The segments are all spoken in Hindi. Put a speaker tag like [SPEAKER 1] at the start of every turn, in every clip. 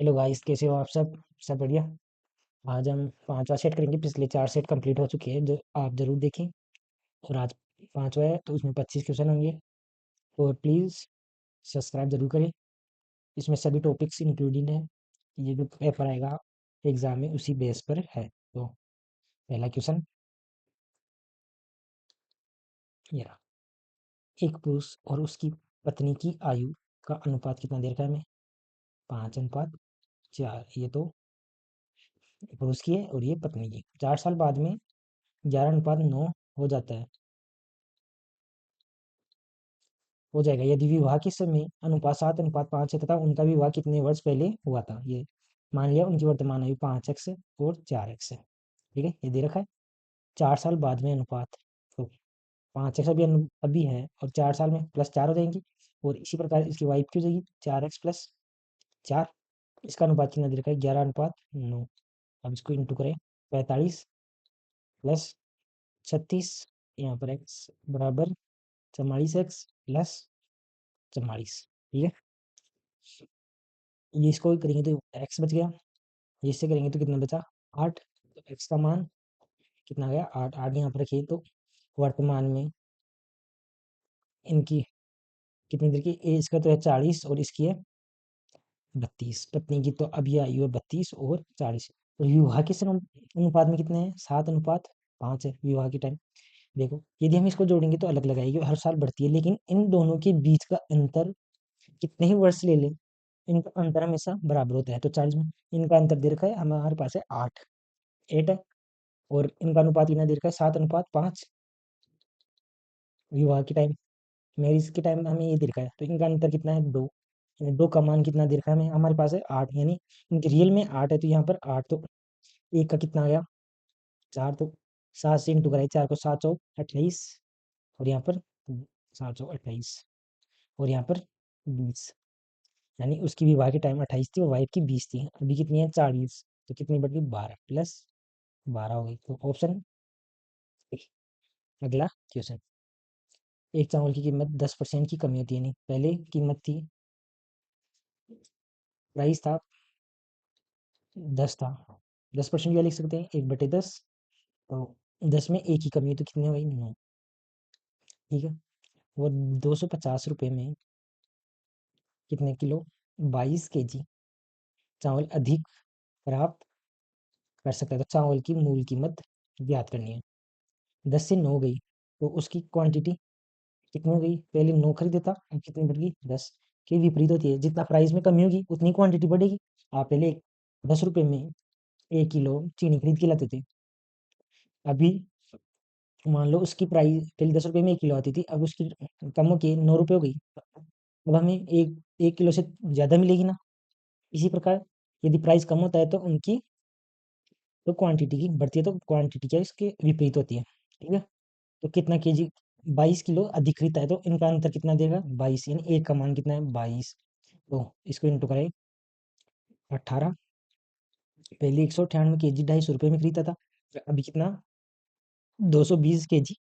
[SPEAKER 1] हेलो गाइस, कैसे हो आप सब बढ़िया। आज हम पांचवा सेट करेंगे। पिछले 4 सेट कंप्लीट हो चुके हैं जो आप जरूर देखें। और आज पांचवा है तो उसमें 25 क्वेश्चन होंगे। और प्लीज़ सब्सक्राइब जरूर करें। इसमें सभी टॉपिक्स इंक्लूडेड हैं। ये जो पेपर आएगा एग्जाम में उसी बेस पर है। तो पहला क्वेश्चन ये रहा। एक पुरुष और उसकी पत्नी की आयु का अनुपात कितना दे रखा है हमें? 5:4। ये तो पुरुष की है और ये पत्नी की। 4 साल बाद में 11:9 हो जाता है, हो जाएगा यदि विवाह के समय अनुपात 7:5 है तथा उनका विवाह कितने वर्ष पहले हुआ था। ये मान लिया उनकी वर्तमान आयु 5x और 4x है। ठीक है, ये दे रखा है 4 साल बाद में अनुपात। तो 5x अभी है और 4 साल में +4 हो जाएंगी। और इसी प्रकार इसकी वाइफ की हो जाएगी 4x + 4। इसका अनुपात कितना दे रखा है? 11:9। अब इसको इंटू करें 45 + 36। यहाँ पर x बराबर 44x + 44। ठीक है, ये इसको करेंगे तो x बच गया। इससे करेंगे तो कितना बचा? 8। तो x का मान कितना गया? 8। 8 यहाँ पर रखिए तो वर्तमान में इनकी कितनी देर की एज का तो है 40 और इसकी है 32। पत्नी की तो अभी आयु है 32 और 40। और विवाह के समय अनुपात में कितने हैं? 7:5 है विवाह के टाइम। देखो यदि हम इसको जोड़ेंगे तो अलग लगाएगी, हर साल बढ़ती है, लेकिन इन दोनों के बीच का अंतर कितने ही वर्ष ले लें इनका अंतर हमेशा बराबर होता है। तो 40 में इनका अंतर दे रखा है हमारे पास है 8। 8 है। और इनका अनुपात कितना दे रखा है? 7:5 विवाह के टाइम। मैरिज के टाइम हमें ये दे रखा है, तो इनका अंतर कितना है? 2। यानी 2 का मान कितना दे रखा है हमें? हमारे पास है 8। यानी इनके रियल में 8 है तो यहाँ पर 8। तो एक का कितना आ गया? 4। तो 7 से इंटू कराई 4 को, 7×4 = 28। और यहाँ पर 7×4 = 28। और यहाँ पर 20। यानी उसकी विवाह के टाइम 28 थी और वाइफ की 20 थी। अभी कितनी है? 40। तो कितनी बढ़ गई? 12 + 12 हो गई। तो ऑप्शन ए। अगला क्वेश्चन। एक चावल की कीमत 10% की कमी होती है। नहीं, पहले कीमत थी, प्राइस था 10 था। 10% क्या लिख सकते हैं? 1/10। तो 10 में एक ही कमी है तो कितने हो गई? 9। ठीक है। वो 250 रुपये में कितने किलो? 22 kg चावल अधिक प्राप्त कर सकता है। तो चावल की मूल कीमत ज्ञात करनी है। 10 से 9 गई तो उसकी क्वांटिटी कितनी हो गई? पहले 9 खरीदे था, अब कितनी बढ़ गई? 10। के विपरीत होती है, जितना प्राइस में कमी होगी उतनी क्वांटिटी बढ़ेगी। आप पहले 10 रुपये में 1 किलो चीनी खरीद के लाते थे। अभी मान लो उसकी प्राइस पहले 10 रुपये में 1 किलो आती थी, अब उसकी कम होके 9 रुपये हो गई। अब हमें एक 1 किलो से ज़्यादा मिलेगी ना। इसी प्रकार यदि प्राइस कम होता है तो उनकी तो क्वांटिटी की बढ़ती है, तो क्वांटिटी क्या है इसके विपरीत होती है। ठीक है। तो कितना केजी? 22 किलो अधिक खरीदता है तो इनका अंतर कितना देगा? 22। यानी एक का मान कितना है? 22। तो इसको इंटू करें 18। पहले 198 kg 250 रुपये में खरीदता था, अभी कितना? 220 kg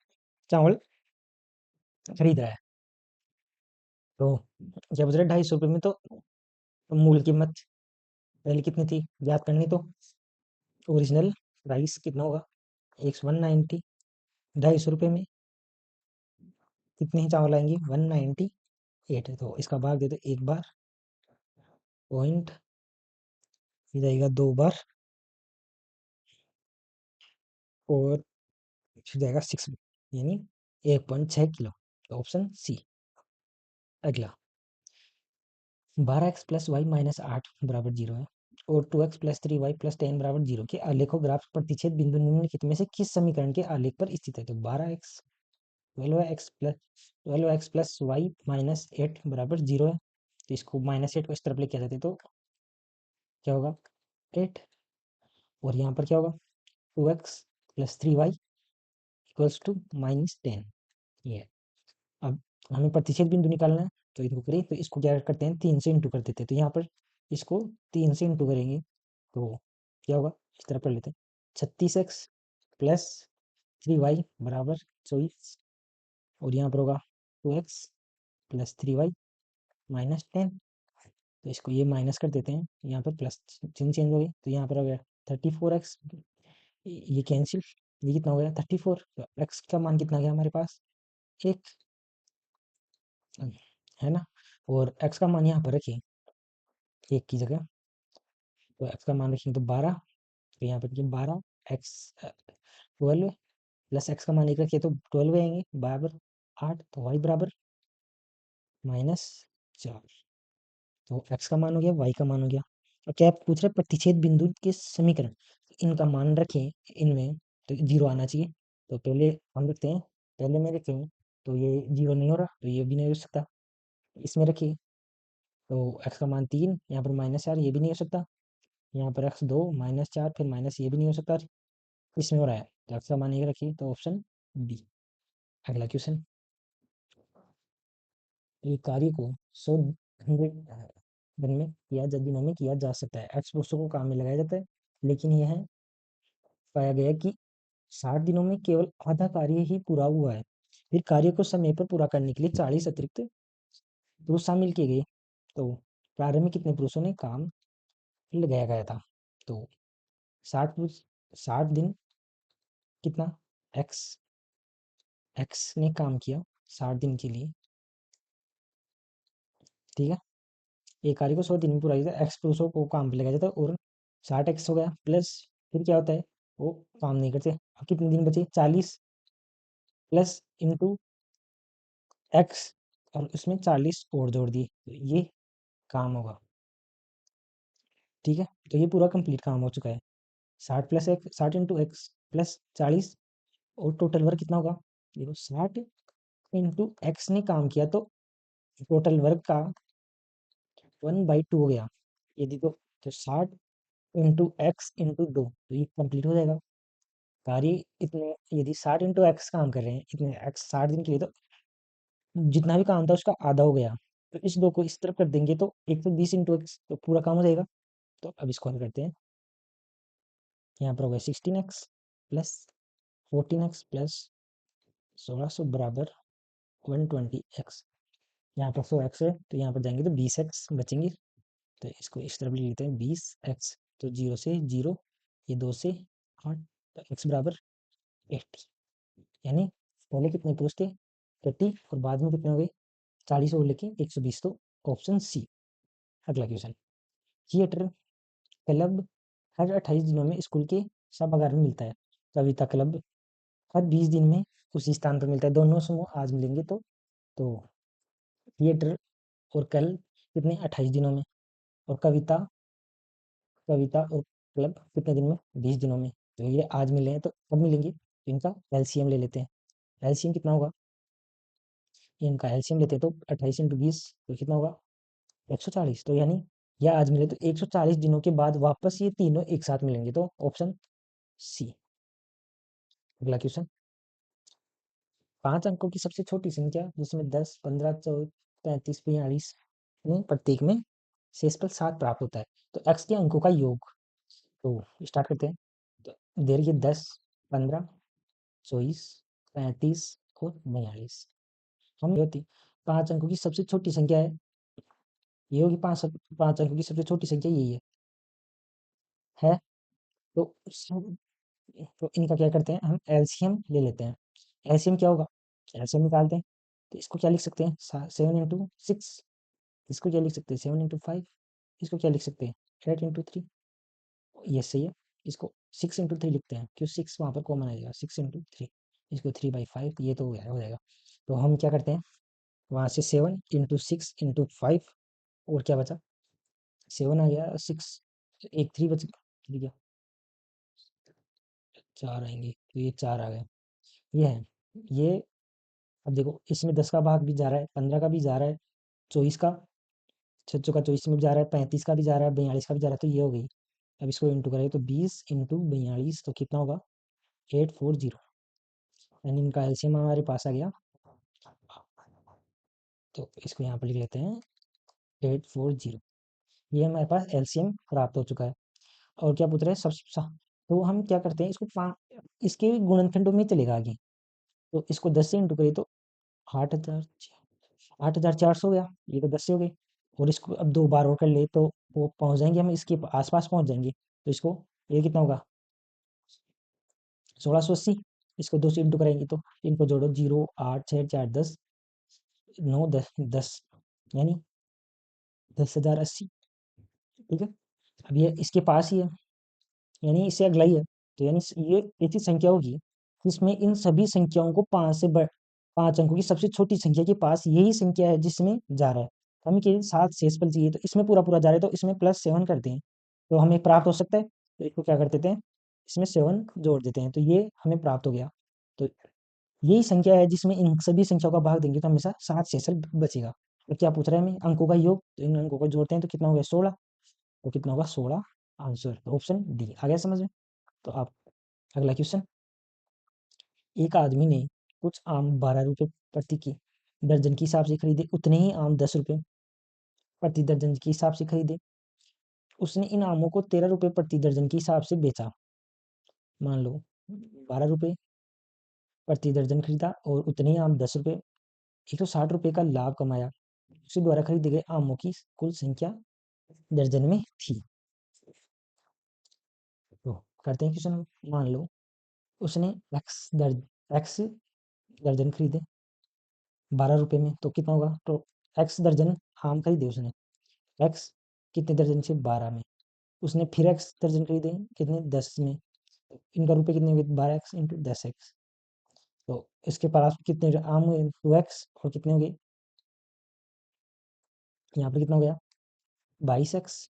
[SPEAKER 1] चावल खरीद रहा है। तो क्या बच रहा है? 250 रुपये में। तो मूल कीमत पहले कितनी थी याद करनी। तो ओरिजिनल प्राइस कितना होगा? 190। 250 रुपये में कितने ही चावल आएंगे? 198। तो इसका भाग दे दो एक बार, पॉइंट हो जाएगा 2 बार, और हो जाएगा 6, यानी 1.6 किलो। तो ऑप्शन सी। अगला 12x + y - 8 = 0 है और 2x + 3y + 10 = 0 के आलेखों ग्राफ प्रतिच्छेद बिंदु निम्नलिखित में से किस समीकरण के आलेख पर स्थित है? तो 12x 12x + y - 8 = 0 है। तो इसको -8 को इस तरफ लेके आ जाते हैं तो क्या होगा? 8। और यहाँ पर क्या होगा? 2x + 3y = -10। ये है। अब हमें प्रतिच्छेद बिंदु निकालना है तो इसको करिए, तो इसको क्या करते हैं? 3 से इंटू कर देते हैं। तो यहाँ पर इसको 3 से इंटू करेंगे तो क्या होगा? इस तरफ कर लेते हैं। 36x + 3y = 24। और यहाँ पर होगा 2x + 3y - 10। तो इसको ये माइनस कर देते हैं, यहाँ पर प्लस चिन्ह चेंज हो गई, तो यहाँ पर हो गया 34x, ये कैंसिल, ये कितना हो गया 34, तो x का मान कितना गया हमारे पास, एक, है ना। और x का मान यहाँ पर रखिए एक की जगह, तो x का मान रखेंगे तो 12, तो यहाँ पर 12 x 12 प्लस x का मान एक रखिए तो 12 आएंगे बराबर 8, तो y बराबर -4, तो x का मान हो गया, y का मान हो गया। और क्या पूछ रहे प्रतिच्छेद बिंदु के समीकरण, इनका मान रखें इनमें, तो 0 आना चाहिए, तो पहले हम रखते हैं, पहले में रखेंगे तो ये 0 नहीं हो रहा, तो ये भी नहीं हो सकता, इसमें रखिए तो x का मान 3, यहाँ पर -4, ये भी नहीं हो सकता, यहाँ पर x 2 -4 फिर माइनस, ये भी नहीं हो सकता, इसमें हो रहा है, तो x का मान 1 रखिए, तो ऑप्शन बी। अगला क्वेश्चन, एक कार्य को 100 दिन में किया दिनों में किया जा सकता है, एक्स पुरुषों को काम में लगाया जाता है, लेकिन यह पाया गया कि 60 दिनों में केवल आधा कार्य ही पूरा हुआ है। फिर कार्य को समय पर पूरा करने के लिए 40 अतिरिक्त पुरुष शामिल किए गए, तो कार्य में कितने पुरुषों ने काम लगाया गया था, तो 60 पुरुष, 60 दिन, कितना, एक्स, एक्स ने काम किया 60 दिन के लिए, ठीक है। एक कार्य को 100 दिन में पूरा किया था, एक्स पुरुषों को काम पे लगाया जाता है, और 60x हो गया, प्लस फिर क्या होता है, वो काम नहीं करते, अब कितने दिन बचे, 40 प्लस इंटू एक्स, और उसमें 40 और जोड़ दिए, तो ये काम होगा, ठीक है। तो ये पूरा कंप्लीट काम हो चुका है, 60 plus x, 60 into x plus 40, और टोटल वर्क कितना होगा, देखो 60 इंटू एक्स ने काम किया, तो टोटल वर्क का 1/2 हो गया, ये देखो, तो 60 इंटू एक्स इंटू 2, तो ये कंप्लीट हो जाएगा कार्य, इतने, यदि 60 इंटू एक्स काम कर रहे हैं, इतने एक्स 60 दिन के लिए, तो जितना भी काम था उसका आधा हो गया, तो इस दो को इस तरफ कर देंगे, तो 120 इंटू एक्स, तो पूरा काम हो जाएगा। तो अब इसको हल करते हैं, यहाँ पर हो गया 16x प्लस 14x प्लस 1600 बराबर 120x, यहाँ पर 100x है, तो यहाँ पर जाएंगे तो 20x बचेंगे, तो इसको इस तरफ लिख लेते हैं 20x, तो 0 से 0, ये 2 से 8, तो x बराबर 80, यानी पहले कितने पुरुष थे 30, और बाद में कितने हो गए 40 और लेके 120, तो ऑप्शन सी। अगला क्वेश्चन, थिएटर क्लब हर 28 दिनों में स्कूल के सभागार में मिलता है, कविता क्लब हर 20 दिन में उसी स्थान पर मिलता है, दोनों समूह आज मिलेंगे, तो थिएटर और कल कितने 28 दिनों में, और कविता कविता और क्लब कितने दिन में 20 दिनों में, तो ये आज मिले हैं, तो कब मिलेंगे, तो इनका एलसीएम ले लेते हैं, एलसीएम कितना होगा, इनका एलसीएम लेते हैं, तो 28 इंटू 20, तो कितना होगा 140, तो यानी यह आज मिले, तो 140 दिनों के बाद वापस ये तीनों एक साथ मिलेंगे, तो ऑप्शन सी। अगला क्वेश्चन, 5 अंकों की सबसे छोटी संख्या जिसमें 10, 15, 14, 35, 42 में प्रत्येक में शेषफल 7 प्राप्त होता है, तो x के अंकों का योग, तो स्टार्ट करते हैं, तो देर ये 10, 15, 24, 35 और 42, हम ये होती 5 अंकों की सबसे छोटी संख्या है, ये होगी 5 अंकों की सबसे छोटी संख्या यही है, तो तो इनका क्या करते हैं, हम एलसीएम ले लेते हैं, एलसीएम क्या होगा, एलसीएम निकालते हैं, तो इसको क्या लिख सकते हैं 7 इंटू 6, इसको क्या लिख सकते हैं 7 इंटू 5, इसको क्या लिख सकते हैं 8 इंटू 3, ये सही है, इसको 6 इंटू 3 लिखते हैं, क्यों 6 वहाँ पर कॉमन आएगा, 6 इंटू 3, इसको 3/5, ये तो हो जाएगा, तो हम क्या करते हैं, वहाँ से 7 इंटू 6 इंटू 5, और क्या बचा 7 आ गया, 6, एक 3 बच गया, 4 आएंगे, तो ये 4 आ गए, ये है ये। अब देखो इसमें 10 का भाग भी जा रहा है, 15 का भी जा रहा है, 24 का, 6 का 24 में भी जा रहा है, 35 का भी जा रहा है, 42 का भी जा रहा है, तो ये हो गई। अब इसको इंटू करेंगे तो 20 इंटू 42, तो कितना होगा 840, यानी इनका एलसीएम हमारे पास आ गया, तो इसको यहाँ पर लिख लेते हैं 840, ये हमारे पास एलसीएम प्राप्त हो चुका है। और क्या पूछ रहे हैं तो हम क्या करते हैं, इसके गुणनखंडों में चलेगा आगे, तो इसको 10 से इंटू करिए, तो 8,400 हो गया, ये तो 10 से हो गई, और इसको अब 2 बार और कर ले तो वो पहुँच जाएँगे, हम इसके आस-पास पहुँच जाएँगे। तो इसको ये कितना होगा 1680, इसको 2 से इंटू करेंगे तो इनको जोड़ो 0 8 6 4 10 9 10 10 यानी 10,080। ठीक है, अब ये इसके पास ही है, यानी इससे अगला ही है। तो यानी ये ऐसी संख्या होगी जिसमें इन सभी संख्याओं को 5 अंकों की सबसे छोटी संख्या के पास यही संख्या है जिसमें जा रहा है। हमें केवल 7 शेषफल चाहिए, तो इसमें पूरा जा रहा है तो इसमें +7 करते हैं, तो हमें प्राप्त हो सकता है। तो इसको क्या कर देते हैं, इसमें 7 जोड़ देते हैं, तो ये हमें प्राप्त हो गया। तो यही संख्या है जिसमें इन सभी संख्याओं का भाग देंगे तो हमेशा 7 शेषफल बचेगा। तो क्या पूछ रहा है हमें, अंकों का योग, तो इन अंकों को जोड़ते हैं तो कितना हो गया 16। तो कितना होगा 16 आंसर, तो ऑप्शन डी आ गया समझ में। तो आप अगला क्वेश्चन, एक आदमी ने कुछ आम 12 रुपए प्रति की दर्जन के हिसाब से खरीदे, उतने ही आम 10 रुपए प्रति दर्जन के हिसाब से खरीदे। उसने इन आमों को 13 रुपए प्रति दर्जन के हिसाब से बेचा। मान लो 12 रुपए प्रति दर्जन खरीदा और उतने ही आम 10 रुपए, 160 रुपए का लाभ कमाया। उसके द्वारा खरीदे गए आमों की कुल संख्या दर्जन में थी। तो करते हैं क्वेश्चन, मान लो उसने एक्स दर्जन खरीदे 12 रुपए में, तो कितना होगा, तो एक्स दर्जन आम खरीदे उसने, एक्स कितने दर्जन से 12 में, उसने फिर एक्स दर्जन खरीदे कितने 10 में, इनका रुपए कितने हुए 12x इंटू 10x। तो इसके पास कितने आम हुए 2x और कितने हो गए, यहाँ पर कितना हो गया 22x।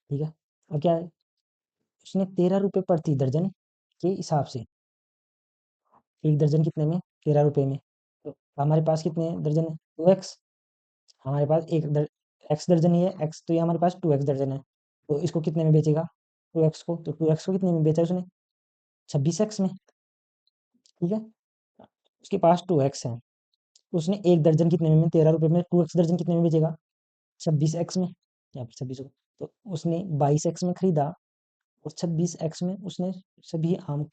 [SPEAKER 1] ठीक है, अब क्या है, उसने 13 रुपए प्रति दर्जन के हिसाब से, एक दर्जन कितने में 13 रुपए में, तो हमारे पास कितने दर्जन है 2x, हमारे पास एक्स दर्जन ही है, एक्स तो ये हमारे पास 2x दर्जन है, तो इसको कितने में बेचेगा 2x को, तो 2x को कितने में बेचा उसने 26x में। ठीक है, उसके पास 2x है, उसने एक दर्जन कितने में 13 रुपए में 2x दर्जन कितने में बेचेगा 26x में, या फिर 26 को, तो उसने 22x में खरीदा और 26x में उसने सभी आम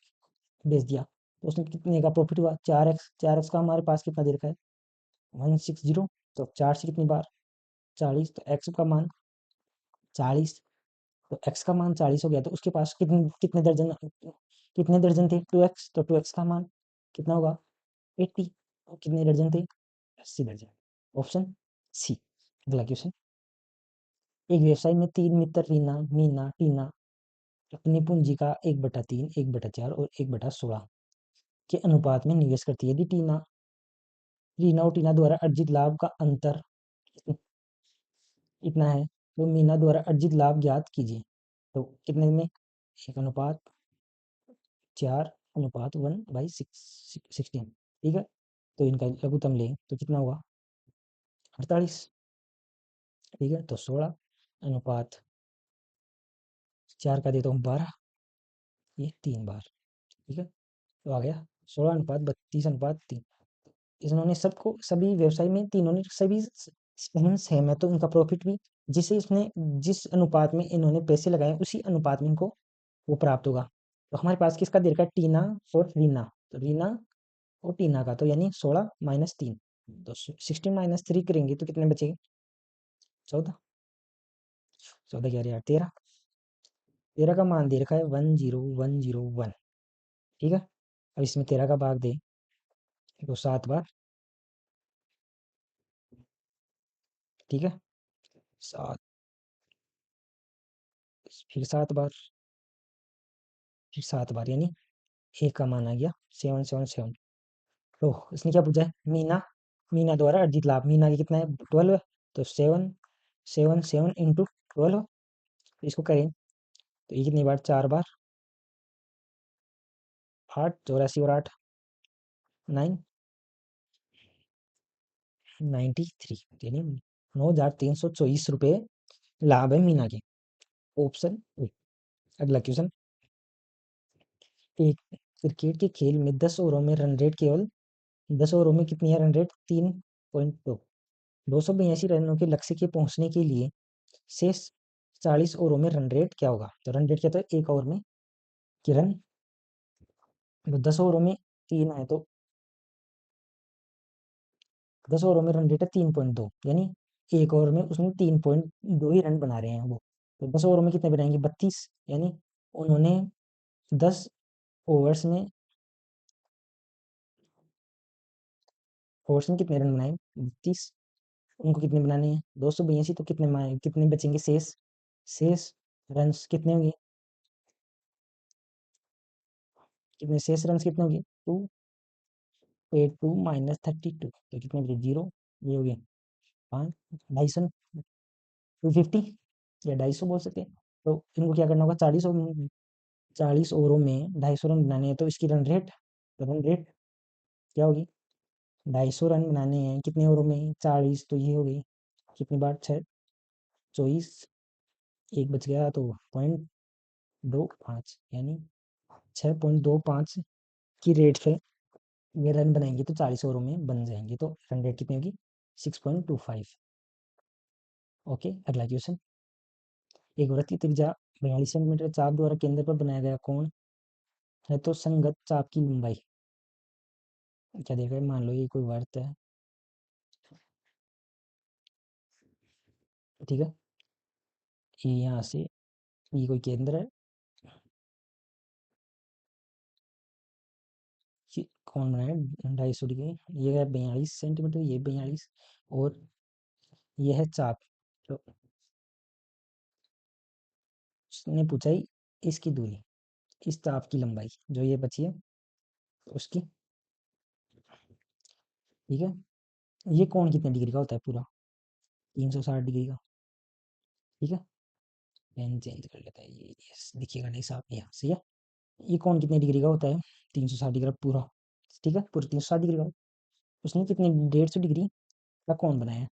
[SPEAKER 1] बेच दिया, तो उसने कितने का प्रॉफिट हुआ 4x, 4x का हमारे पास कितना दे रखा है 160, तो 4 से कितनी बार 40, तो x का मान 40, तो x का मान 40 हो गया, तो उसके पास कितने दर्जन थे 2x, तो 2x का मान कितना होगा 80, तो कितने दर्जन थे 80 दर्जन, ऑप्शन सी। अगला क्वेश्चन, एक व्यवसाय में 3 मित्र रीना मीना टीना अपनी पूंजी का 1/3 1/4 और 1/16 के अनुपात में निवेश करती है। यदि रीना और टीना द्वारा अर्जित लाभ का अंतर इतना है तो मीना द्वारा अर्जित लाभ ज्ञात कीजिए। तो कितने में 1/4/1/16। ठीक है, तो इनका लघुत्तम लें तो कितना होगा 48। ठीक है, तो 16/4 का देता हूँ 12, ये 3 बार। ठीक है, तो आ गया 16:32:3। इन्होंने सबको सभी व्यवसाय में तीनों ने सभी सेम है, तो इनका प्रॉफिट भी जिस अनुपात में इन्होंने पैसे लगाए उसी अनुपात में इनको वो प्राप्त होगा। तो हमारे पास किसका दे रखा है टीना और रीना, तो रीना और टीना का, तो यानी 16 - 3, तो 16 - 3 करेंगे तो कितने बचेंगे 14, 14 क्या यार 13, 13 का मान दे रखा है 10101। ठीक है, अब इसमें 13 का भाग दे तो 7 बार। ठीक है, 7, फिर 7 बार यानी एक का मान आ गया 777। तो इसने क्या पूछा है मीना द्वारा अर्जित लाभ, मीना की कितना है 12 है, तो 777 इंटू 12, इसको करें तो ये कितनी बार 4 बार 8 84 और 8 9 93, यानी 9,324 रुपये लाभ है मीना के, ऑप्शन ए। अगला क्वेश्चन, एक क्रिकेट के खेल में 10 ओवरों में कितनी है रन रेट 3.2, 282 रनों के लक्ष्य के पहुंचने के लिए शेष 40 ओवरों में रन रेट क्या होगा। तो रन रेट क्या था एक ओवर में कि रन, तो 10 ओवरों में 3 है, तो 10 ओवरों में रन रेट है 3.2, यानी एक ओवर में उसने 3.2 ही रन बना रहे हैं वो, तो 10 ओवर में कितने बनाएंगे? 32। यानी उन्होंने 10 ओवर्स में कितने रन बनाए? 32। उनको कितने बनाने हैं? 282। तो कितने बचेंगे शेष? शेष रन्स कितने होंगे? कितने शेष रन्स कितने होंगे? 282 माइनस 32, तो कितने बचे? 0। ये हो गए 5, 250, 250 या 250 बोल सकते हैं। तो इनको क्या करना होगा? 40 ओवरों में 250 रन बनाने हैं, तो इसकी रन रेट क्या होगी? 250 रन बनाने हैं कितने ओवरों में? 40, तो ये हो गई कितनी बार? 6, 24, एक बच गया तो 0.25, यानी 6.25 की रेट से ये रन बनाएंगे तो 40 ओवरों में बन जाएंगे, तो रन रेट कितनी होगी? 6.25। ओके, अगला क्वेश्चन। एक वृत्त की त्रिज्या 42 सेंटीमीटर चाप द्वारा केंद्र पर बनाया गया कोण है, तो संगत चाप की लंबाई क्या देगा? मान लो ये कोई वृत्त है, ठीक है, ये यहाँ से ये कोई केंद्र है, ये कौन बनाया? 250 डिग्री, ये है 42 सेंटीमीटर, ये 42, और ये है चाप। तो उसने पूछा ही इसकी दूरी, इस चाप की लंबाई जो ये बची है उसकी, ठीक है। ये कोण कितने डिग्री का होता है पूरा? 360 डिग्री का, ठीक है। पेन चेंज कर लेता है, ये यस दिखिएगा नहीं साहब, यहाँ से है। ये कोण कितने डिग्री का होता है? 360 डिग्री का पूरा, ठीक है, पूरा 360 डिग्री का। उसने कितने 150 डिग्री का कोण बनाया है,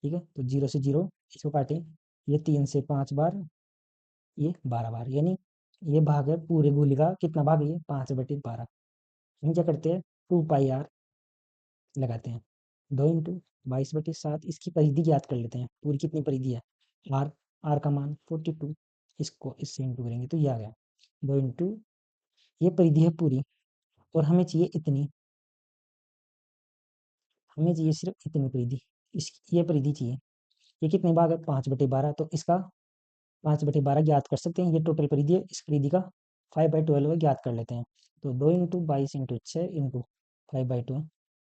[SPEAKER 1] ठीक है। तो 0 से 0 इसको काटें, ये 3 से 5 बार, ये 12 बार, यानी ये भाग है पूरे गोली का, कितना भाग है ये? 5/12। हम क्या करते हैं? 2 पाई आर लगाते हैं, 2 × 22/7, इसकी परिधि ज्ञात कर लेते हैं, पूरी कितनी परिधि है? आर, आर का मान 42, इसको इससे इंटू करेंगे तो ये आ गया 2 ये परिधि है पूरी, और हमें चाहिए इतनी, हमें चाहिए सिर्फ इतनी परिधि, इस ये परिधि चाहिए। ये कितने भाग है? 5/12, तो इसका 5/12 ज्ञात कर सकते हैं, ये टोटल परिधि है, इस परिधि का 5/12 ज्ञात कर लेते हैं। तो 2 × 22 × 6 × 5/2,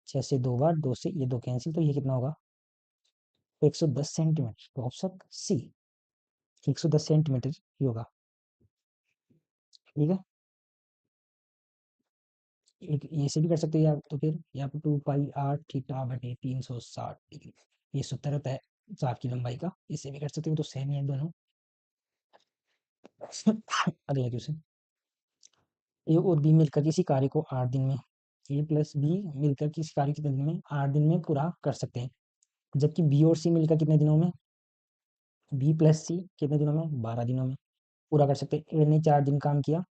[SPEAKER 1] 6 से 2 बार, 2 से ये 2 कैंसिल, तो ये कितना होगा? 110 सेंटीमीटर, तो ऑप्शन सी 110 सेंटीमीटर ही होगा, ठीक है। एक ऐसे भी कर सकते हैं आप, तो फिर यहाँ पे 2 पाई r थीटा/360 डिग्री, ये सूत्र होता है चाप की लंबाई का, इसे भी कर सकते हो, तो सेम है दोनों। अगला क्वेश्चन। ए और बी मिलकर किसी कार्य को 8 दिन में, ए प्लस बी मिलकर किसी कार्य कितने दिन में? 8 दिन में पूरा कर सकते हैं, जबकि बी और सी मिलकर कितने दिनों में? बी प्लस सी कितने दिनों में? 12 दिनों में पूरा कर सकते हैं। ए ने 4 दिन काम किया,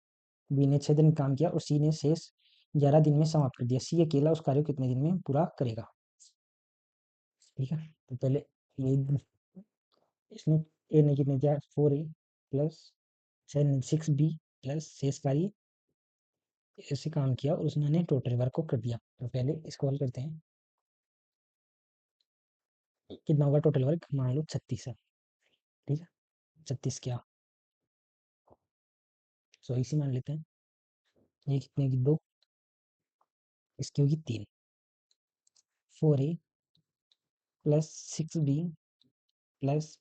[SPEAKER 1] बी ने 6 दिन काम किया, और सी ने शेष 11 दिन में समाप्त कर दिया। सी अकेला उस कार्य को कितने दिन में पूरा करेगा, ठीक है। तो पहले ये इसने ए ने कितने किया? 4A प्लस 6B प्लस शेष कार्य ऐसे काम किया, और उसने टोटल वर्क को कर दिया। तो पहले इसको हल करते हैं, कितना होगा टोटल वर्क? मान लो 36 है, ठीक है। 36 क्या, सो इसी मान लेते हैं। ये कितने की? 2, इसकी होगी 3। 4A plus 6B plus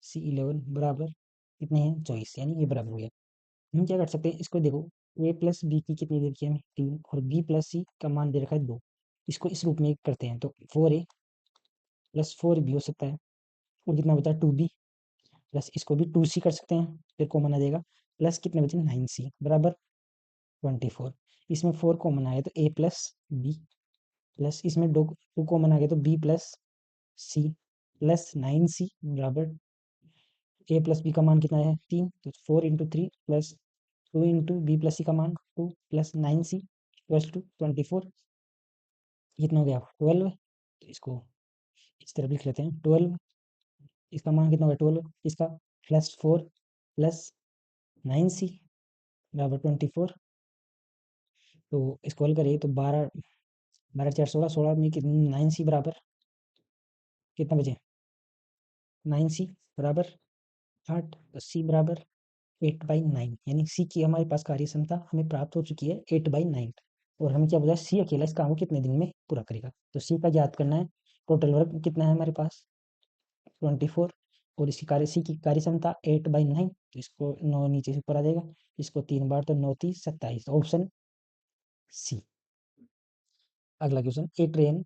[SPEAKER 1] C11 बराबर कितने हैं? 24, यानी ये बराबर हो गया। हम क्या कर सकते हैं, इसको देखो, ए प्लस बी की कितनी दे रखी है हमें? 3, और बी प्लस सी का मान दे रखा है 2। इसको इस रूप में करते हैं, तो 4A प्लस 4B हो सकता है, और कितना बचा? 2B प्लस, इसको भी 2C कर सकते हैं, फिर कॉमन आ जाएगा, प्लस कितने बचे? 9C बराबर 24। इसमें 4 कॉमन आ गया तो ए प्लस बी, प्लस इसमें 2 कॉमन आ गया तो बी प्लस सी, प्लस 9C बराबर ए प्लस बी का मान कितना है? 3, तो 4 × 3 प्लस 2 × बी प्लस सी का मान 2 प्लस 9C प्लस 24, कितना हो गया? 12। तो इसको इस तरफ लिख लेते हैं 12, इसका मान कितना होगा? 12, इसका प्लस 4 प्लस 9C बराबर 24। तो इसको हल करिए तो 12, 12 × 4 = 16, 16 में कितनी? 9C बराबर कितना बचे? 9c बराबर 8, तो c बराबर 8/9, यानी c की हमारे पास कार्य क्षमता हमें प्राप्त हो चुकी है 8/9। और हमें क्या बोला, c अकेला इस काम को कितने दिन में पूरा करेगा, तो c का ज्ञात करना है। टोटल वर्क कितना है हमारे पास, 24, और इसकी कार्य सी की कार्य क्षमता 8/9, तो इसको 9 नीचे से ऊपर आ जाएगा, इसको 3 बार, तो 9 3 27, ऑप्शन सी। अगला क्वेश्चन, एक ट्रेन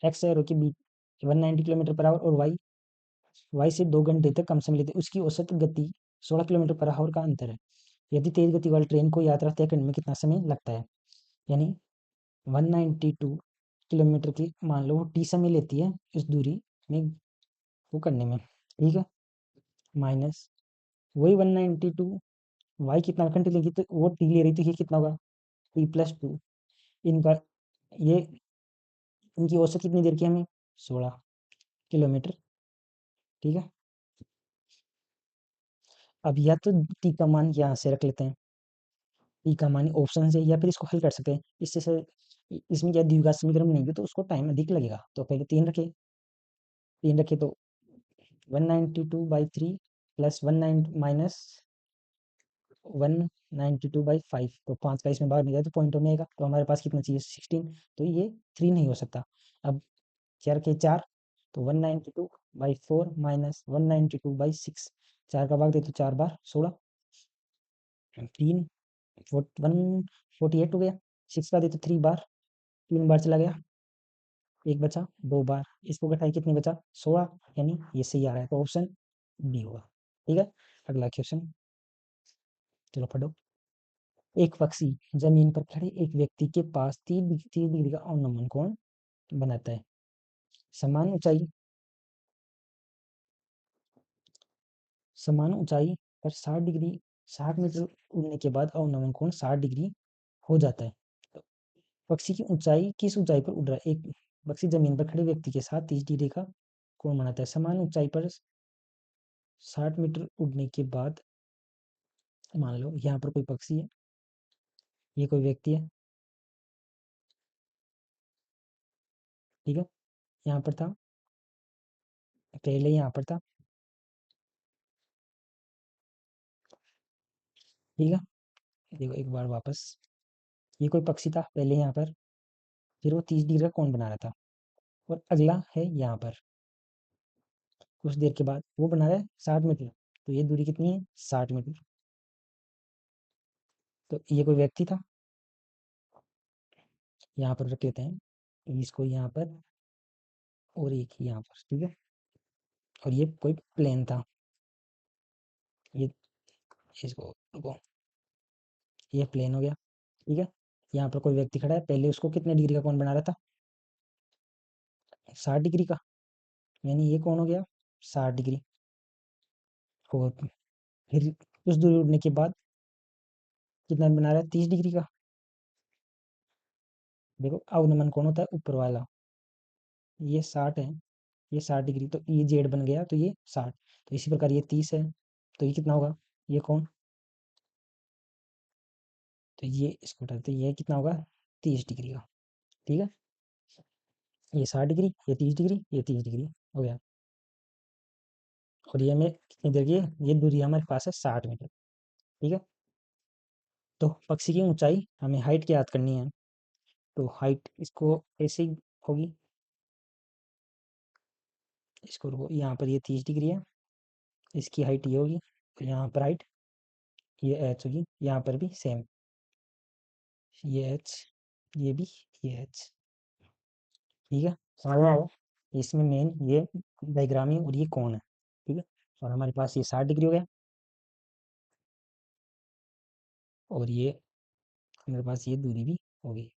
[SPEAKER 1] एक्स एरो के बीच 190 किलोमीटर पर आवर और वाई वाई से 2 घंटे तक कम समय लेते, उसकी औसत गति 16 किलोमीटर पर आवर का अंतर है। यदि तेज गति वाली ट्रेन को यात्रा तय करने में कितना समय लगता है, यानी 192 किलोमीटर की मान लो वो टी समय लेती है इस दूरी में वो करने में, ठीक है, माइनस वही 192, वाई कितना घंटे लेगी, तो वो टी ले रही, तो ये कितना होगा, t+2, इनका ये इनकी औसत कितनी देर की हमें, 16 किलोमीटर, ठीक है। अब या तो टी का मान यहाँ से रख लेते हैं, टी का मान ऑप्शन से, या फिर इसको हल कर सकते हैं इससे इसमें क्या द्विघात समीकरण नहीं भी, तो उसको टाइम अधिक लगेगा, तो पहले 3 रखे तो 192/3 प्लस 19 माइनस 192/5, तो 5 का इसमें भाग नहीं जाए तो पॉइंटों में आएगा, तो हमारे पास कितना चाहिए, 16, तो ये 3 नहीं हो सकता। अब क्या रखे, 4, तो 192/4 माइनस 192/6, 4 का भाग दे तो 4 बार 16, 3 148 हो गया, 6 का दे तो 3 बार, 3 बार चला गया, एक बचा, 2 बार, इसको घटाई कितनी बचा, 16, यानी ये सही आ रहा है, तो ऑप्शन डी होगा, ठीक है। अगला क्वेश्चन, चलो पढ़ो। एक पक्षी जमीन पर खड़े एक व्यक्ति के पास 30 डिग्री का अवनमन कोण बनाता है। समान ऊंचाई समान ऊंचाई पर 60 डिग्री 60 मीटर उड़ने के बाद अवनमन कोण 60 डिग्री हो जाता है। तो पक्षी की ऊंचाई किस ऊंचाई पर उड़ रहा है, एक पक्षी जमीन पर खड़े व्यक्ति के साथ 30 डिग्री का कोण बनाता है, समान ऊंचाई पर 60 मीटर उड़ने के बाद, मान लो यहाँ पर कोई पक्षी है, ये कोई व्यक्ति है, ठीक है, यहाँ पर था, पहले यहाँ पर था, ठीक है, देखो एक बार वापस, ये कोई पक्षी था पहले यहाँ पर, फिर वो 30 डिग्री का कोण बना रहा था, और अगला है यहाँ पर, कुछ देर के बाद वो बना रहा है 60 मीटर, तो ये दूरी कितनी है, 60 मीटर, तो ये कोई व्यक्ति था, यहाँ पर रख लेते हैं इसको यहाँ पर, और एक यहाँ पर, ठीक है, और ये कोई प्लेन था, ये इसको रुको, ये प्लेन हो गया, ठीक है, यहाँ पर कोई व्यक्ति खड़ा है, पहले उसको कितने डिग्री का कोण बना रहा था, 60 डिग्री का, यानी ये कौन हो गया, 60 डिग्री, और फिर कुछ दूरी उड़ने के बाद कितना बना रहा है, 30 डिग्री का, देखो अवनमन कौन होता है, ऊपर वाला, ये 60 है, ये 60 डिग्री, तो ये जेड बन गया, तो ये 60, तो इसी प्रकार ये 30 है, तो ये कितना होगा, ये कौन, तो ये इसको हटाते, ये कितना होगा, 30 डिग्री का, ठीक है, ये 60 डिग्री, ये 30 डिग्री, ये 30 डिग्री हो गया, और ये हमें कितनी देर की है, ये दूरी हमारे पास है 60 मीटर, ठीक है। तो पक्षी की ऊंचाई हमें हाइट की याद करनी है, तो हाइट इसको ऐसे ही होगी, इसको रुको, यहाँ पर ये 30 डिग्री है, इसकी हाइट ये होगी, यहाँ पर हाइट ये एच होगी, यहाँ पर भी सेम, ये एच, ये भी, ये एच, ठीक है, समझ में आया, इसमें मेन ये डायग्राम है और ये कौन है, ठीक है, और हमारे पास ये 60 डिग्री हो गया, और ये हमारे पास ये दूरी भी होगी,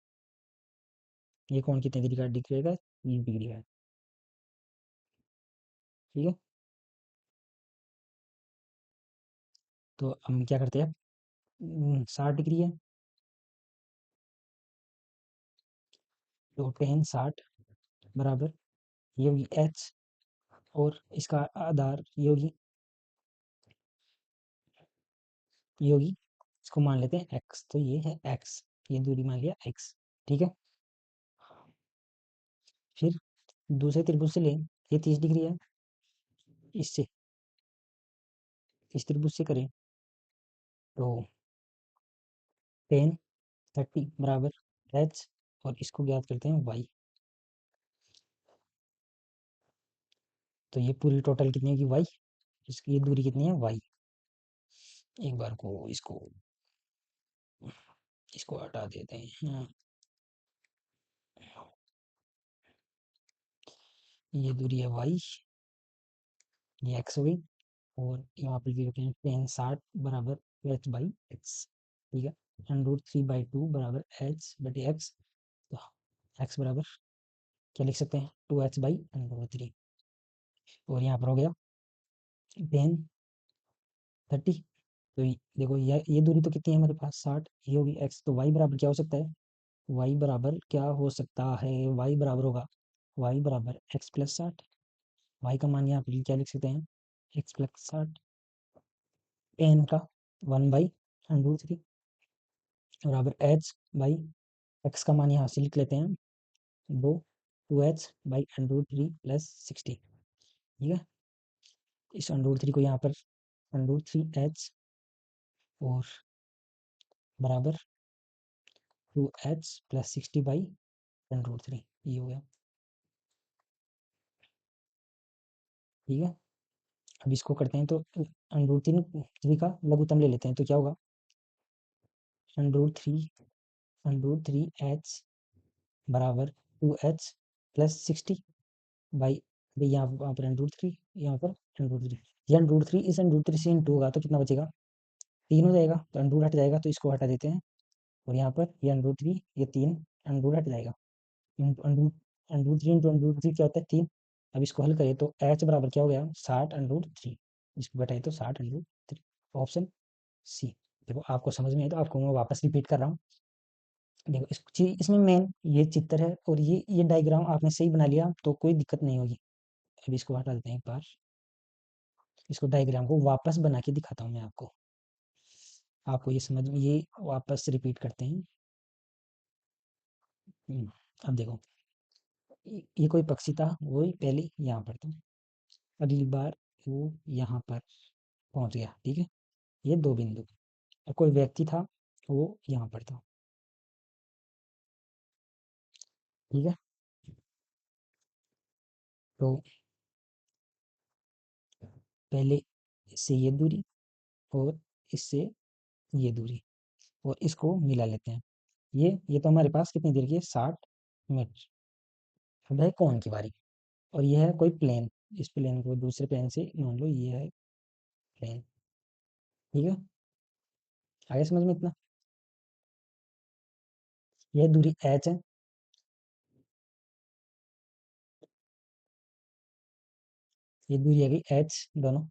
[SPEAKER 1] ये कौन कितने डिग्री का दिखेगा, 30 डिग्री का, ठीक है। तो हम क्या करते हैं, 60 डिग्री है, तो टेन 60 बराबर ये होगी एच, और इसका आधार ये होगी, इसको मान लेते हैं एक्स, तो ये है एक्स, ये दूरी मान लिया एक्स, ठीक है। फिर दूसरे त्रिभुज से लें, ये 30 डिग्री है, इससे, इस त्रिभुज से करें तो 10 30 बराबर एच, और इसको ज्ञात करते हैं वाई। तो ये पूरी टोटल कितनी होगी वाई, इसकी ये दूरी कितनी है वाई। एक बार को इसको इसको हटा देते हैं, ये दूरी है वाई, ये एक्स हो गई, और यहाँ पर लिख हैं टेन 60 बराबर एच बाई एक्स, ठीक है। एंड रूट 3/2 बराबर एच बटे एक्स, तो एक्स बराबर क्या लिख सकते हैं 2h बाई अंडर 3, और यहाँ पर हो गया 10 30। तो देखो ये दूरी तो कितनी है हमारे पास 60, ये होगी एक्स, तो वाई बराबर क्या हो सकता है, वाई बराबर क्या हो सकता है, वाई बराबर होगा वाई बराबर एक्स प्लस 60। वाई का मान यहाँ पर क्या लिख सकते हैं एक्स प्लस 60, टेन का 1/√3 बराबर एच बाई एक्स का मान यहाँ से लिख लेते हैं 2h/√3 प्लस 60, ठीक है। इस √3 को यहाँ पर √3h और बराबर 2h प्लस 60/√3, ये हो गया, ठीक है। अब इसको करते हैं तो √3 का लघुत्तम ले लेते हैं, तो क्या होगा √3 बराबर 2h प्लस 60 बाई, यहाँ पर √3, यहाँ पर √3, ये √3 इस √3 से इंटू होगा तो कितना बचेगा 3 हो जाएगा, तो अंडरूट हट जाएगा तो इसको हटा देते हैं, और यहाँ पर ये √3 ये 3 अंडरूट हट जाएगा, √3 इंटू √3 क्या होता है 3। अब इसको हल करें तो h बराबर क्या हो गया 60√3, इसको घटाए तो 60√3, ऑप्शन सी। देखो आपको समझ में है तो आपको मैं वापस रिपीट कर रहा हूँ। देखो इसमें मेन ये चित्र है, और ये डायग्राम आपने सही बना लिया तो कोई दिक्कत नहीं होगी। अब इसको हटा देते हैं एक बार, इसको डायग्राम को वापस बना के दिखाता हूँ मैं आपको, आपको ये समझ में, ये वापस रिपीट करते हैं। अब देखो ये कोई पक्षी था, वो ही पहले यहाँ पर था, अगली बार वो यहाँ पर पहुंच गया, ठीक है। ये दो बिंदु, और कोई व्यक्ति था वो यहाँ पर था, ठीक है। तो पहले इससे ये दूरी और इससे ये दूरी, और इसको मिला लेते हैं। ये तो हमारे पास कितनी देर की है 60 मीटर। अब है कौन की बारी, और ये है कोई प्लेन, इस प्लेन को दूसरे प्लेन से मान लो ये है प्लेन, ठीक है। आगे समझ में इतना, यह दूरी h है, ये दूरी है h, दोनों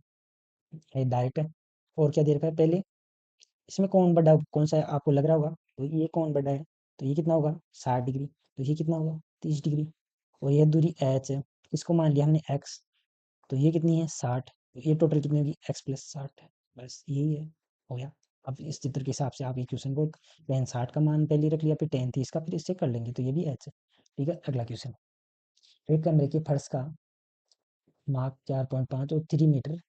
[SPEAKER 1] ये डायरेक्ट है। और क्या दे रखा है पहले, इसमें कौन बड़ा कौन सा है आपको लग रहा होगा, तो ये कौन बड़ा है, तो ये कितना होगा 60 डिग्री, तो ये कितना होगा 30 डिग्री, और यह दूरी h है, इसको मान लिया हमने x, तो ये कितनी है 60, तो ये टोटल कितनी होगी x प्लस 60 है, बस यही है, हो गया। अब इस चित्र के हिसाब से आप इक्वेशन को tan 60 का मान पहले रख लिया, फिर tan 30 का, फिर इससे कर लेंगे, तो ये भी h है, ठीक है। अगला क्वेश्चन, एक कमरे के फर्श का माप 4.5 और 3 मीटर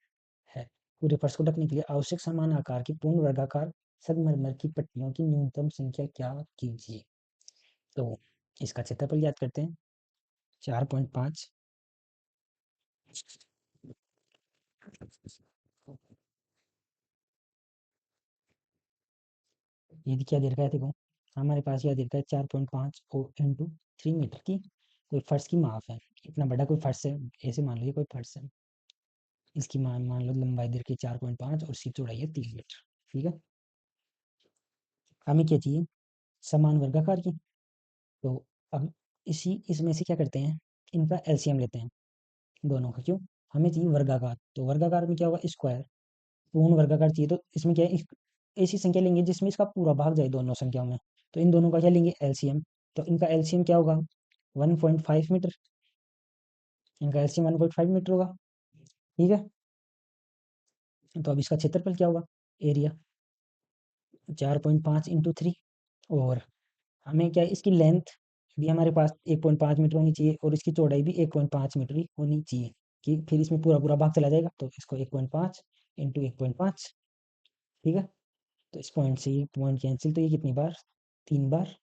[SPEAKER 1] है। पूरे फर्श को ढकने के लिए आवश्यक समान आकार की पूर्ण वर्गाकार संगमरमर की पट्टियों की न्यूनतम संख्या क्या कीजिए। तो इसका क्षेत्रफल याद करते हैं 4.5, ये क्या दे रखा है देखो, हमारे पास यह दे रखा है 4.5 और इंटू 3 मीटर की कोई फर्श की माप है, इतना बड़ा कोई फर्श है, ऐसे मान लो ये कोई फर्श है, इसकी मान लो लंबाई दे रखी है 4.5 और इसकी चौड़ाई है 3 मीटर, ठीक है। हमें क्या चाहिए समान वर्गाकार की, तो अब इसमें से क्या करते हैं, इनका एलसीएम लेते हैं दोनों का, क्यों हमें चाहिए वर्गाकार, तो वर्गाकार में क्या होगा स्क्वायर, पूर्ण वर्गाकार चाहिए तो इसमें क्या है ऐसी संख्या लेंगे जिसमें इसका पूरा भाग जाए दोनों संख्याओं में, तो इन दोनों का क्या लेंगे एलसीएम, तो इनका एलसीएम क्या होगा 1.5 मीटर, इनका एलसीएम 1.5 मीटर होगा, ठीक है। तो अब इसका क्षेत्रफल क्या होगा एरिया 4.5 × 3, और हमें क्या है इसकी लेंथ भी हमारे पास 1.5 मीटर होनी चाहिए, और इसकी चौड़ाई भी 1.5 मीटर ही होनी चाहिए, कि फिर इसमें पूरा पूरा भाग चला जाएगा, तो इसको 1.5 इंटू 1.5, ठीक है। तो इस पॉइंट से ये पॉइंट कैंसिल, तो ये कितनी बार, 3 बार।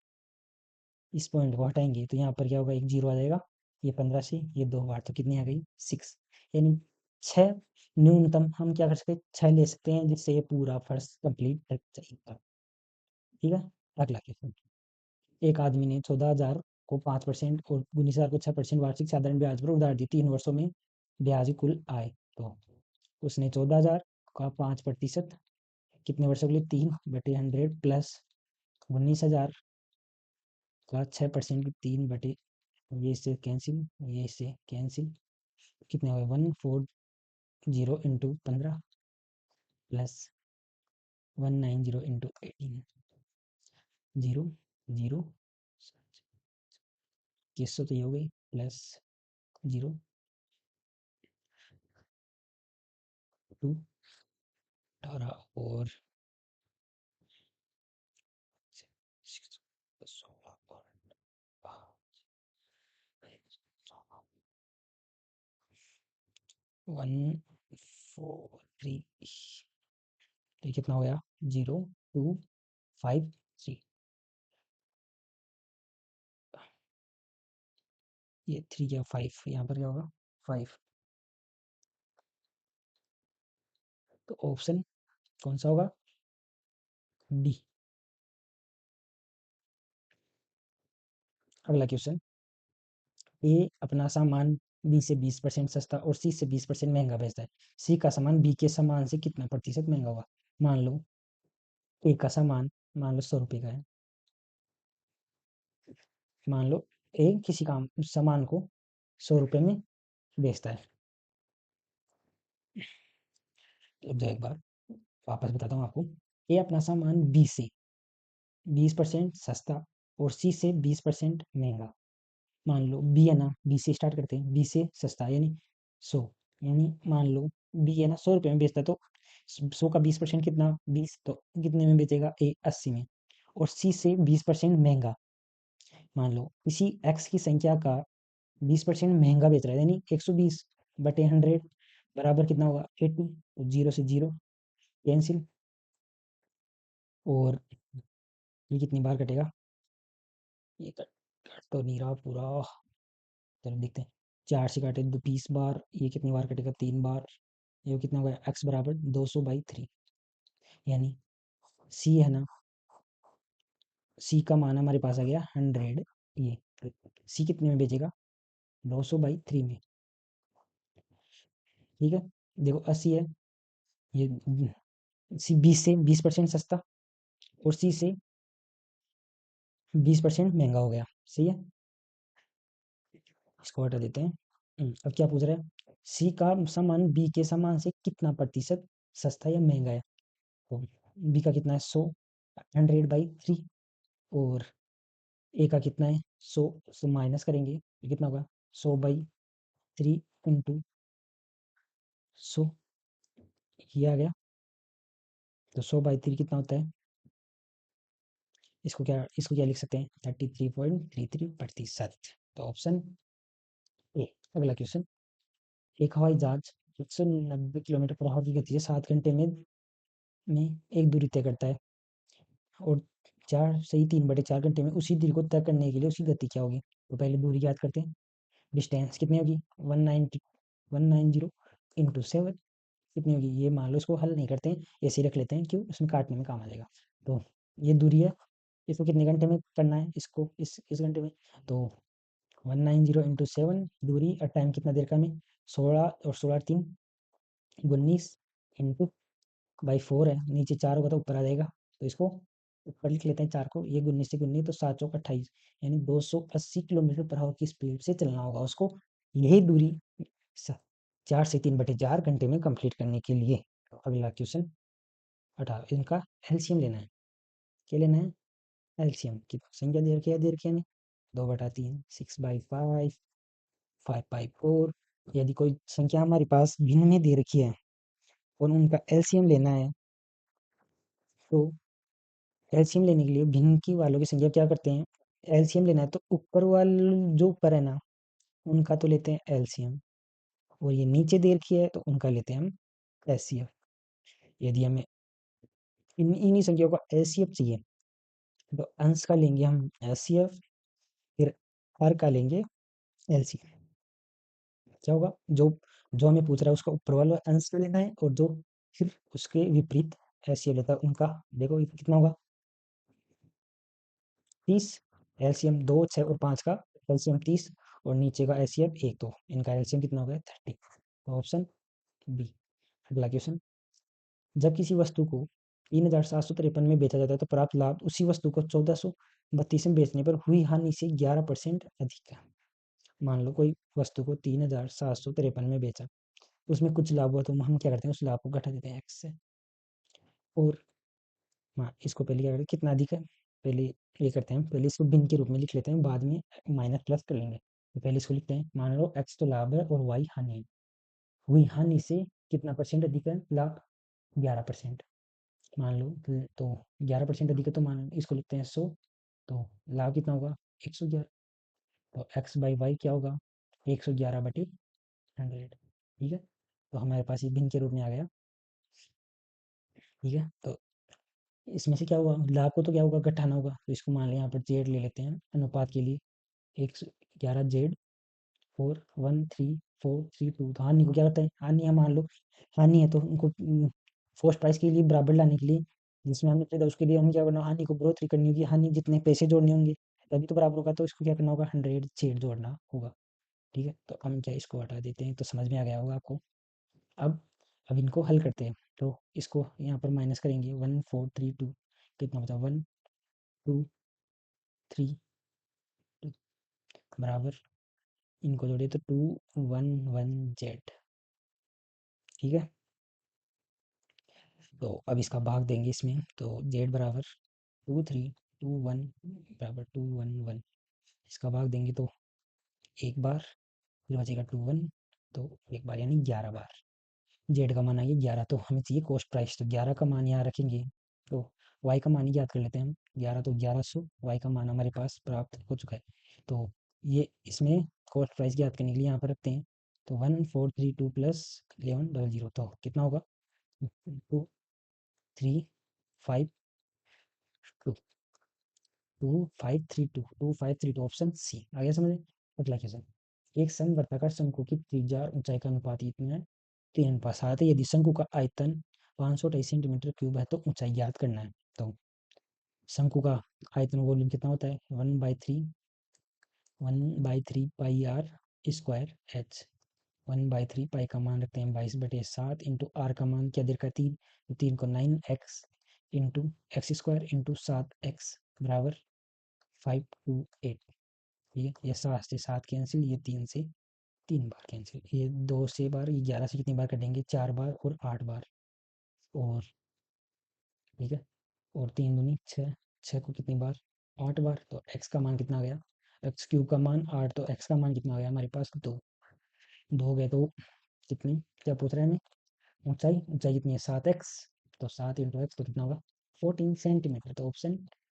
[SPEAKER 1] इस पॉइंट को हटाएंगे तो यहाँ पर क्या होगा, एक जीरो आ जाएगा। ये 15 से ये 2 बार, तो कितनी आ गई, 6। यानी 6 न्यूनतम हम क्या कर सकते हैं, 6 ले सकते हैं, जिससे ये पूरा फर्श कंप्लीट कर जाएगा, ठीक है। अगला क्वेश्चन, एक आदमी ने 14,000 को 5% और 19,000 को 6% वार्षिक साधारण ब्याज पर उधार दी, 3 वर्षों में ब्याज की कुल आय। तो उसने 14,000 का 5% कितने वर्षों के लिए, 3/100 प्लस 19,000 का 6% 3/, ये इससे कैंसिल, ये इससे कैंसिल, कितने हुए, 140 इंटू 15 प्लस 190 इंटू 18, 0 0, किससे तो ये हो गई, प्लस 0 2 18 और 16 और 143, तो ये कितना हो गया, 0 2 5 3, ये 3 क्या 5, यहाँ पर क्या होगा 5, तो ऑप्शन कौन सा होगा, डी। अगला क्वेश्चन, ए अपना सामान बी से 20% सस्ता और सी से 20% महंगा बेचता है, सी का सामान बी के सामान से कितना प्रतिशत महंगा होगा। मान लो ए का सामान, मान लो 100 रुपये का है, मान लो ए किसी काम सामान को 100 रुपये में बेचता है। अब जो एक बार वापस बताता हूँ आपको, ए अपना सामान बी से 20% सस्ता और सी से 20% महंगा। मान लो बी है ना, बी से स्टार्ट करते हैं, बी से सस्ता यानी 100, यानी मान लो बी है ना 100 रुपये में बेचता है, तो 100 का 20% कितना, 20, तो कितने में बेचेगा ए, 80 में। और सी से 20% महंगा, मान लो किसी एक्स की संख्या का 20% महंगा बेच रहा है, यानी 120/100 बराबर कितना होगा, 80, तो 0 से 0 कैंसिल, और ये कितनी बार कटेगा, ये कट तो नहीं रहा पूरा, चलो देखते हैं, 4 से काटे 20 बार, ये कितनी बार कटेगा, 3 बार, ये कितना होगा, एक्स बराबर 200/3, यानी सी है ना, सी का मान हमारे पास आ गया 100, ये सी कितने में बेचेगा, 200/3 में, ठीक है। देखो 80 है, ये सी 20% सस्ता और सी से 20% महंगा हो गया, सही है। इसको हटा देते हैं। अब क्या पूछ रहा है, सी का सामान बी के सामान से कितना प्रतिशत सस्ता या महंगा है, तो बी का कितना है 100, 100/3, और ए का कितना है 100, से माइनस करेंगे ये कितना होगा, 100/3 इंटू 100, ये आ गया। तो 100/3 कितना होता है, इसको क्या लिख सकते हैं, 33.33%, तो ऑप्शन ए। अगला क्वेश्चन, एक हवाई जहाज 190 किलोमीटर पर आवर की गति से 7 घंटे में एक दूरी तय करता है, और 4 से 3/4 घंटे में उसी दूरी को तय करने के लिए उसकी गति क्या होगी। तो पहले दूरी याद करते हैं, डिस्टेंस कितनी होगी, 190 इंटू 7 कितनी होगी, ये मान लो इसको हल नहीं करते हैं, ऐसे ही रख लेते हैं, क्यों, उसमें काटने में काम आ जाएगा। तो ये दूरी है, इसको कितने घंटे में करना है, इसको इस घंटे में, तो 190 इंटू 7 दूरी, और टाइम कितना देर का में, 16, और 16 3 19 इंटू बाई 4 है, नीचे 4 होगा तो ऊपर आ जाएगा, तो इसको ऊपर लिख लेते हैं 4 को, ये 19 से 19, तो 7 चौक 28, यानी 280 किलोमीटर पर आवर की स्पीड से चलना होगा उसको, यही दूरी 4 से 3/4 घंटे में कंप्लीट करने के लिए। तो अगला क्वेश्चन 18, इनका एलसीएम लेना है, क्या लेना है, एलसीएम की संख्या दे रखी है, 2/3, 6/5, 5/4, यदि कोई संख्या हमारे पास भिन्न में दे रखी है और उनका एलसीएम लेना है, तो एलसीएम लेने के लिए भिन्न की वालों की संख्या क्या करते हैं, एलसीएम लेना है तो ऊपर वाले जो ऊपर है ना, उनका तो लेते हैं एलसीएम, और ये नीचे दे रखी है, तो उनका लेते हैं हम एचसीएफ। यदि हमें इन्हीं संख्याओं का एचसीएफ चाहिए, तो अंश का लेंगे हम एचसीएफ, फिर हर का लेंगे एलसीएम। क्या होगा, जो जो हमें पूछ रहा है उसका ऊपर वाला अंश का लेना है, और जो फिर उसके विपरीत एचसीएफ लेता है उनका, देखो ये कितना होगा 30। एलसीएम 2, 6 और 5 का एलसीएम 30, और नीचे का एचसीएफ 1, तो इनका एलसीएम कितना हो गया 30। तो ऑप्शन बी। अगला क्वेश्चन, जब किसी वस्तु को 3753 में बेचा जाता है, तो प्राप्त लाभ उसी वस्तु को 1432 में बेचने पर हुई हानि से 11% अधिक है। मान लो कोई वस्तु को 3753 में बेचा, उसमें कुछ लाभ हुआ, तो हम क्या करते हैं उस लाभ को घटा देते हैं एक्स से। और हाँ, इसको पहले क्या करें, कितना अधिक है, पहले ये करते हैं, पहले इसको भिन्न के रूप में लिख लेते हैं, बाद में माइनस प्लस कर लेंगे। तो पहले इसको लिखते हैं, मान लो एक्स तो लाभ है और वाई हानि है। हुई हानि से कितना परसेंट अधिक है लाभ, 11%। मान लो तो 11% अधिक है, तो मान इसको लिखते हैं 100, तो लाभ कितना होगा 111। तो एक्स बाई वाई क्या होगा 111/100। ठीक है, तो हमारे पास ये भिन्न के रूप में आ गया। ठीक है, तो इसमें से क्या होगा, लाभ को तो क्या होगा घटाना होगा, तो इसको मान लें यहाँ पर जेड ले लेते हैं अनुपात के लिए, 111 जेड 4 1 3 4 3 2। तो हानि को क्या होता है, हानि है मान लो, हानि है तो उनको फर्स्ट प्राइस के लिए बराबर लाने के लिए, जिसमें हमने खरीदा उसके लिए हम क्या करना, हानि को बढ़ोतरी करनी होगी, हानि जितने पैसे जोड़ने होंगे तभी तो बराबर होगा, तो इसको क्या करना होगा 100 जेड जोड़ना होगा। ठीक है, तो हम क्या इसको हटा देते हैं, तो समझ में आ गया होगा आपको। अब अब इनको हल करते हैं, तो इसको यहाँ पर माइनस करेंगे, 1432 कितना बचा 1 2 3 2 बराबर, इनको जोड़े तो 211 जेड। ठीक है, तो अब इसका भाग देंगे इसमें, तो जेड बराबर 2321 बराबर 211, इसका भाग देंगे तो एक बार, फिर बचेगा 21, तो एक बार यानी 11 बार। जेड का मान आइए 11, तो हमें चाहिए कॉस्ट प्राइस, तो 11 का मान यहाँ रखेंगे, तो वाई का मान याद कर लेते हैं हम, 11 तो 1100, वाई का मान हमारे पास प्राप्त हो चुका है। तो ये इसमें कॉस्ट प्राइस याद करने के लिए यहाँ पर रखते हैं, तो 1432 प्लस 1100, तो कितना होगा 2352 2532 ऑप्शन सी आ गया समझ में। अगला क्वेश्चन, एक समवर्ताकार शंकु की त्रिज्या और ऊंचाई का अनुपात इतना है 3:7 है, यदि शंकु का आयतन 528 सेंटीमीटर क्यूब है, तो ऊंचाई ज्ञात करना है। तो शंकु का आयतन वॉल्यूम कितना होता है 1/3 पाई r²1/3 पाई का मान रखते हैं 22/7 इंटू आर का मान क्या दे रखा है 3, तो 3 को 9x into x² into 7x बराबर 528। ठीक है, ये 7 से 7 कैंसिल, ये 3 से 3 बार कैंसिल, ये 2 से बार, ये 11 से कितनी बार कटेंगे 4 बार और 8 बार, और ठीक है, और 3 दूनी 6, 6 को कितनी बार 8 बार, तो x का मान कितना आ गया, एक्स क्यूब का मान 8, तो x का मान कितना आ गया हमारे पास 2। 2 हो गए तो कितनी, क्या पूछ रहे हैं हमें, ऊंचाई, ऊंचाई कितनी है 7x, तो 7 इंटू एक्स तो कितना होगा 14 सेंटीमीटर, तो ऑप्शन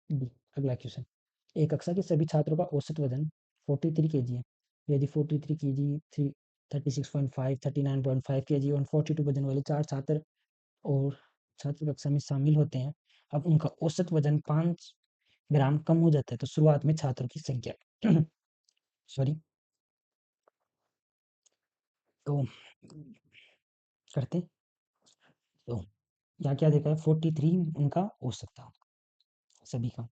[SPEAKER 1] बी। अगला क्वेश्चन, एक कक्षा के सभी छात्रों का औसत वजन 43 kg है, यदि 43 kg 36.5 39.5 kg और 42 वजन वाले 4 छात्र और छात्र कक्षा में शामिल होते हैं, अब उनका औसत वजन 5 ग्राम कम हो जाता है, तो शुरुआत में छात्रों की संख्या सॉरी, तो करते, तो यहाँ क्या देखा है 43 उनका औसत था सभी का,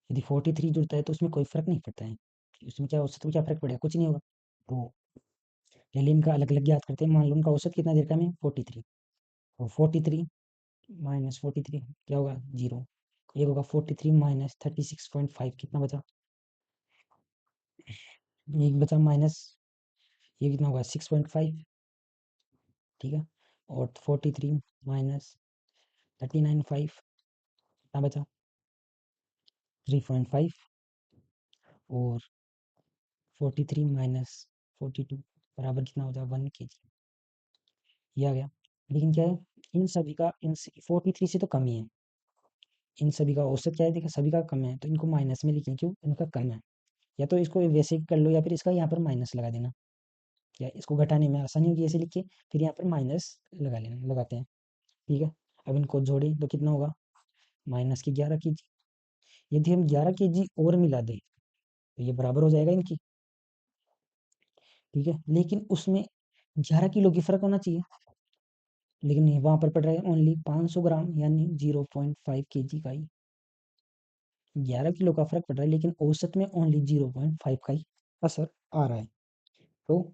[SPEAKER 1] यदि 43 जुड़ता है तो उसमें कोई फर्क नहीं पड़ता है, उसमें क्या औसत में क्या फर्क पड़ेगा, कुछ नहीं होगा। तो पहले इनका अलग अलग याद करते हैं, मान लो उनका औसत कितना देर का हमें 43, तो 43 माइनस 43 क्या होगा 0, एक होगा 43 माइनस 36.5 कितना बचा, एक बचा माइनस, ये कितना होगा 6.5। ठीक है, और 43 माइनस 39.5 कितना बचा 3.5, और 43 माइनस 42 बराबर कितना बचा 1 kg, ये आ गया। लेकिन क्या है, इन सभी का इन 43 से तो कम ही है, इन सभी का औसत क्या है देखिए सभी का कम है, तो इनको माइनस में लिखें, क्यों इनका कम है, या तो इसको वैसे ही कर लो या फिर इसका यहाँ पर माइनस लगा देना। क्या इसको घटाने में आसानी होगी ऐसे लिख के, फिर यहाँ पर माइनस लगाते हैं। ठीक है, अब इनको जोड़ें तो कितना होगा, -11 kg। यदि हम 11 kg और मिला दें तो ये बराबर हो जाएगा इनकी। ठीक है, लेकिन उसमें 11 किलो की फर्क होना चाहिए, लेकिन वहां पर पड़ रहा है ओनली 500 ग्राम यानी 0.5 kg का ही। 11 किलो का फर्क पड़ रहा है लेकिन औसत में ओनली 0.5 का ही असर आ रहा है। तो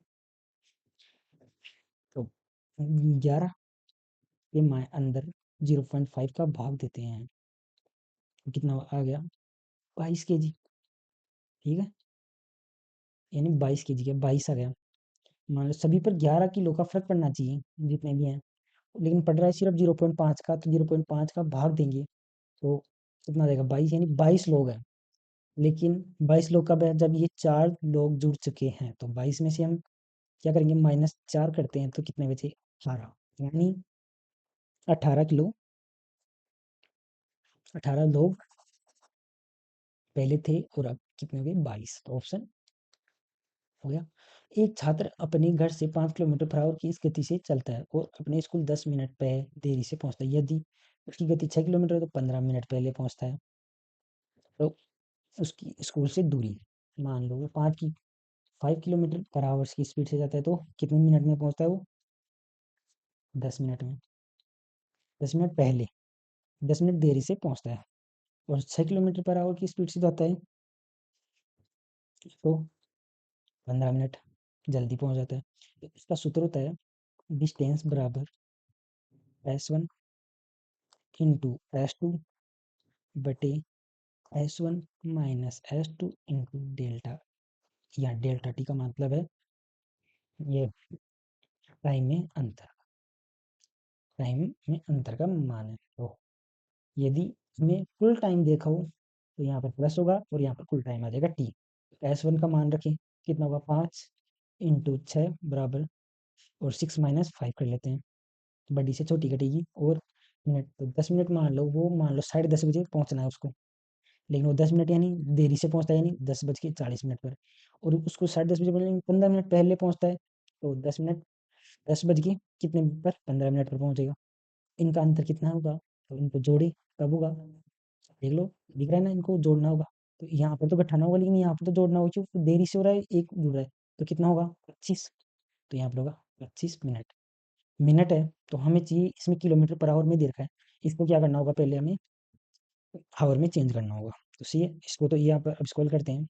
[SPEAKER 1] 11 के अंदर 0.5 का भाग देते हैं तो कितना आ गया, 22 kg। ठीक है, यानी 22 kg का 22 आ गया। मान लो सभी पर 11 किलो का फर्क पड़ना चाहिए जितने भी हैं, लेकिन पड़ रहा है सिर्फ 0.5 का, तो 0.5 का भाग देंगे तो कितना देगा, 22, यानी 22 लोग हैं। लेकिन 22 लोग का जब ये 4 लोग जुड़ चुके हैं तो 22 में से हम क्या करेंगे, -4 करते हैं तो कितने बचे, 18, यानी 18 किलो, 18 लोग पहले थे और अब कितने हो गए, 22। तो ऑप्शन हो गया। एक छात्र अपने घर से 5 किलोमीटर/आवर की इस गति से चलता है और अपने स्कूल 10 मिनट देरी से पहुंचता है। यदि उसकी गति 6 किलोमीटर है तो 15 मिनट पहले पहुंचता है। तो उसकी स्कूल से दूरी, मान लो वो 5 किलोमीटर/आवर की स्पीड से जाता है तो कितने मिनट में पहुंचता है वो, 10 मिनट में, 10 मिनट पहले, 10 मिनट देरी से पहुंचता है। और 6 किलोमीटर/आवर की स्पीड से जाता है तो 15 मिनट जल्दी पहुंच जाता है। तो इसका सूत्र होता है डिस्टेंस बराबर S1 इंटू S2 बटे S1 minus S2 into delta. यहाँ डेल्टा टी का मतलब है ये टाइम में अंतर, टाइम में अंतर का मान है। तो यदि इसमें फुल टाइम देखा हो तो यहाँ पर प्लस होगा और यहाँ पर फुल टाइम आ जाएगा टी। S1 का मान रखें, कितना होगा, 5 इंटू 6 बराबर, और 6 - 5 कर लेते हैं, बड़ी से छोटी कटेगी। और मिनट, तो 10 मिनट मान लो, वो मान लो 10:30 बजे पहुंचना है उसको, लेकिन वो 10 मिनट यानी देरी से पहुंचता है, यानी 10:40 पर, और उसको 10:30 बजे बोले 15 मिनट पहले पहुंचता है तो 10 मिनट, 10 बज के कितने पर, 15 मिनट पर पहुंचेगा। इनका अंतर कितना होगा, तो इनको जोड़े तब होगा, देख लो दिख रहा है ना, इनको जोड़ना होगा। तो यहाँ पर तो घटाना होगा लेकिन यहाँ पर तो जोड़ना होगा क्योंकि देरी से हो रहा है, एक जुड़ रहा है, तो कितना होगा, 25। तो यहाँ पर होगा 25 मिनट। मिनट है तो हमें चाहिए, इसमें किलोमीटर/आवर में दे रखा है, इसको क्या करना होगा, पहले हमें आवर में चेंज करना होगा। तो सी इसको तो यहाँ पर अब स्क्रॉल करते हैं,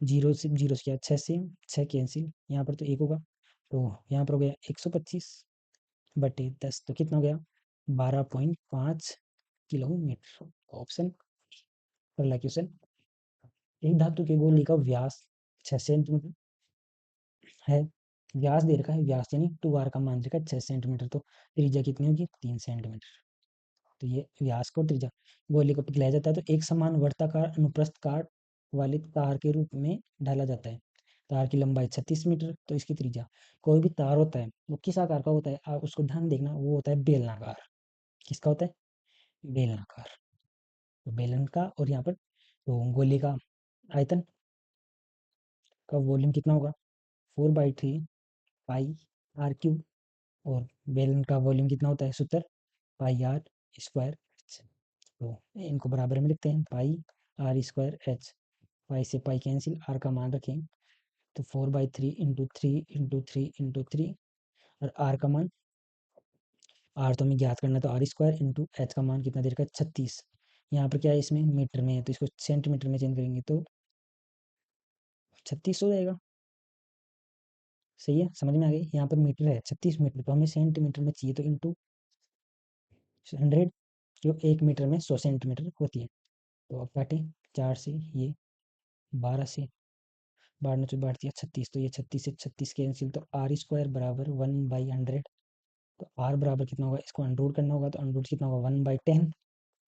[SPEAKER 1] जीरो से क्या, 6 कैंसिल, यहाँ पर तो 1 होगा, तो यहाँ पर हो गया 125 बटे 10, तो कितना हो गया, 12.5 किलोमीटर। ऑप्शन अगला क्वेश्चन, एक धातु के गोले का व्यास 6 सेंटीमीटर है, व्यास दे रखा है, व्यास यानी 2r का मान रखा है 6 सेंटीमीटर, तो त्रिज्या कितनी होगी, 3 सेंटीमीटर। तो ये व्यास को त्रिज्या, गोले को पिघलाया जाता है तो एक समान वर्ताकार अनुप्रस्थ काट वाले तार के रूप में ढाला जाता है। तार की लंबाई 36 मीटर, तो इसकी त्रिज्या, कोई भी तार होता है वो किस आकार का होता है, आप उसको ध्यान देखना, वो होता है बेलनाकार। किसका होता है, बेलनाकार। तो बेलन का, और यहाँ पर तो गोले का आयतन का वॉल्यूम कितना होगा, 4/3 पाई r क्यूब, और बेलन का वॉल्यूम कितना होता है, सूत्र πr² h। तो इनको बराबर में लिखते हैं, πr²h, पाई से पाई कैंसिल, आर का मान रखें तो 4/3 × 3 × 3 × 3, और आर का मान, आर तो हमें ज्ञात करना है तो r² इंटू एच का मान कितना दे रखा है, 36। यहाँ पर क्या है, इसमें मीटर में है तो इसको सेंटीमीटर में चेंज करेंगे तो 36 हो जाएगा। सही है, समझ में आ गई। यहाँ पर मीटर है 36 मीटर, तो हमें सेंटीमीटर में चाहिए तो इंटू 100, जो 1 मीटर में 100 सेंटीमीटर होती है। तो अब काटें, 4 से ये, 12 से, 12 से 8 दिया 36, तो ये 36 से 36 कैंसिल, तो r² बराबर 1/100। तो r बराबर कितना होगा, इसको अंडरूट करना होगा तो अंडरूट कितना होगा, 1/10।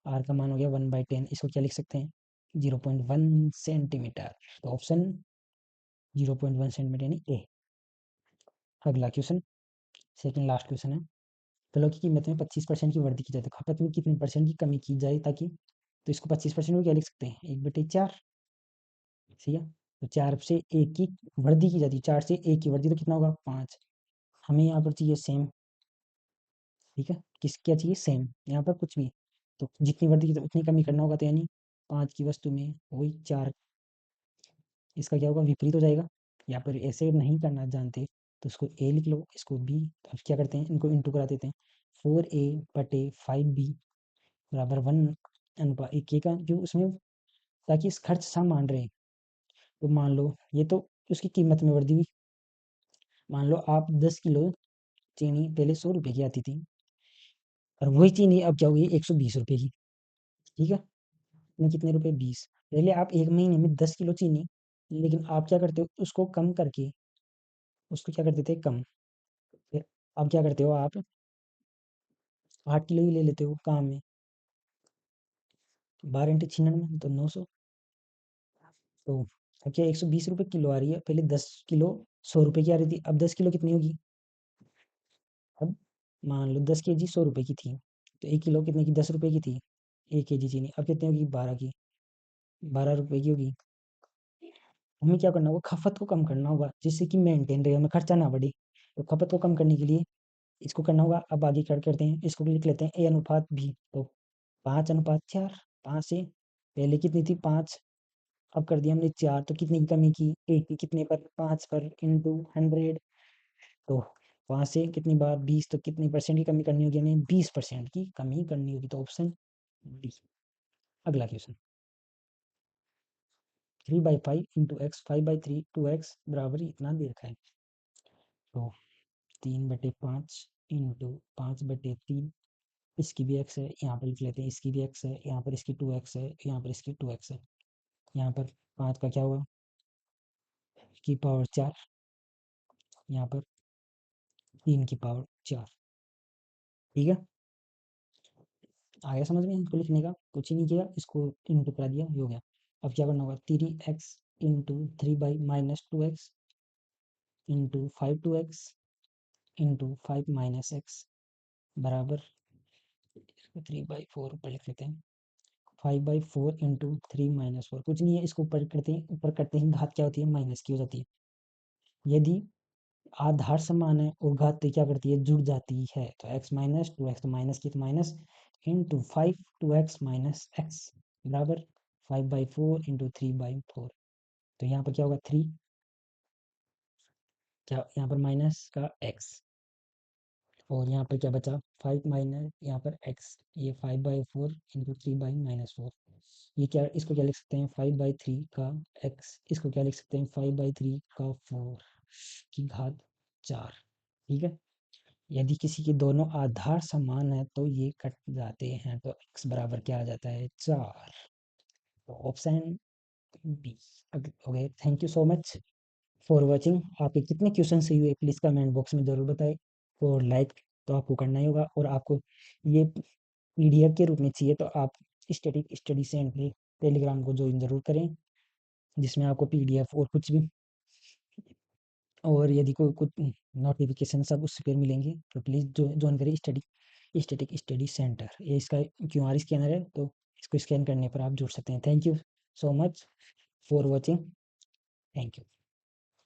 [SPEAKER 1] r का मान हो गया 1/10, इसको क्या लिख सकते हैं, 0.1 सेंटीमीटर। तो ऑप्शन 0.1 सेंटीमीटर यानी ए। अगला क्वेश्चन, सेकंड लास्ट क्वेश्चन है, फलों की कीमत में 25% की वृद्धि की जाए तो खपत में कितने परसेंट की कमी की जाए ताकि, तो इसको 25% में क्या लिख सकते हैं, 1/4। सही है, तो 4 से 1 की वृद्धि की जाती है, 4 से 1 की वृद्धि तो कितना होगा 5। हमें यहाँ पर चाहिए सेम, ठीक है, क्या चाहिए सेम, यहाँ पर कुछ भी, तो जितनी वृद्धि की तो उतनी कमी करना होगा, तो यानी 5 की वस्तु में वही 4, इसका क्या होगा विपरीत हो जाएगा। यहाँ पर ऐसे नहीं करना जानते तो इसको ए लिख लो, इसको बी, तो अब क्या करते हैं इनको इंटू करा देते हैं, 4a बटे 5b बराबर 1 अनुपात 1 का, जो उसमें ताकि इस खर्च समान रहे। तो मान लो ये तो उसकी कीमत में वृद्धि हुई, मान लो आप 10 किलो चीनी पहले 100 रुपए की आती थी, और वही चीनी अब क्या होगी 120 रुपए की, ठीक है, में कितने रुपए 20। पहले आप एक महीने में 10 किलो चीनी, लेकिन आप क्या करते हो उसको कम करके, उसको क्या करते थे कम, फिर अब क्या करते हो आप 8 किलो ही ले लेते हो काम में, 12 × 96 तो 900, तो अब क्या 120 रुपए किलो आ रही है, पहले 10 किलो 100 रुपए की आ रही थी, अब 10 किलो कितनी होगी, अब मान लो 10 kg 100 रुपए की थी, तो 1 किलो कितने की 10 रुपए की थी, 1 kg चीनी अब कितनी होगी 12 की, 12 रुपए की होगी। हमें क्या करना होगा खपत को कम करना होगा, जिससे कि मेंटेन रहे, हमें खर्चा ना बढ़े। तो खपत को कम करने के लिए इसको करना होगा, अब आगे क्या करते हैं, इसको भी लिख लेते हैं a अनुपात b, तो 5:4, 5 से पहले कितनी थी 5, अब कर दिया हमने 4, तो कितने की कमी की, 1 की, कितने पर 5 पर इंटू 100, तो 5 से कितनी बार 20, तो कितनी परसेंट की कमी करनी होगी हमें, 20% की कमी करनी होगी, तो ऑप्शन डी। अगला क्वेश्चन, 3/5 इंटू एक्स 5/3 2x बराबर इतना दे रखा है, तो 3/5 इंटू 5/3, इसकी भी एक्स है, यहाँ पर लिख लेते हैं इसकी भी एक्स है, यहाँ पर इसकी 2x है, यहाँ पर इसकी 2x है, यहाँ पर 5 का क्या हुआ की पावर 4, यहाँ पर 3 की पावर 4, ठीक है, आया समझ में, इसको लिखने का कुछ ही नहीं किया, इसको इंटू करा दिया, ये हो गया। अब क्या करना होगा 3x into 3/-2x into 5 2x into 5 - x बराबर 3/4 ऊपर लिख लेते हैं, 5/4 इंटू 3 - 4, कुछ नहीं है, इसको ऊपर करते हैं, ऊपर करते ही घात क्या होती है माइनस की हो जाती है, यदि आधार समान है और घात क्या करती है जुड़ जाती है, तो x - 2x, तो माइनस की तो माइनस इंटू 5 2x - x बराबर 5/4 इंटू 3/4, तो यहाँ पर क्या होगा 3, क्या यहाँ पर माइनस का x, और यहाँ पर क्या बचा 5 माइनस यहाँ पर x, ये 5/4 इंटू 3/-4, ये क्या, इसको क्या लिख सकते हैं 5/3 का x, इसको क्या लिख सकते हैं 5/3 का 4 की घात 4, ठीक है। यदि किसी के दोनों आधार समान है तो ये कट जाते हैं, तो x बराबर क्या आ जाता है 4, तो option B. Okay, thank you so much for watching. आपके कितने क्वेश्चन सही हुए प्लीज़ कमेंट बॉक्स में ज़रूर बताएं, और लाइक तो आपको करना ही होगा, और आपको ये पीडीएफ के रूप में चाहिए तो आप स्टैटिक स्टडी सेंटर टेलीग्राम को ज्वाइन ज़रूर करें, जिसमें आपको पीडीएफ और कुछ भी, और यदि कोई कुछ नोटिफिकेशन सब उस पर मिलेंगे, तो प्लीज़ जो ज्वाइन करें स्टैटिक स्टडी सेंटर, ये इसका क्यूआर स्कैनर है, तो इसको स्कैन करने पर आप जुड़ सकते हैं। Thank you so much for watching, thank you.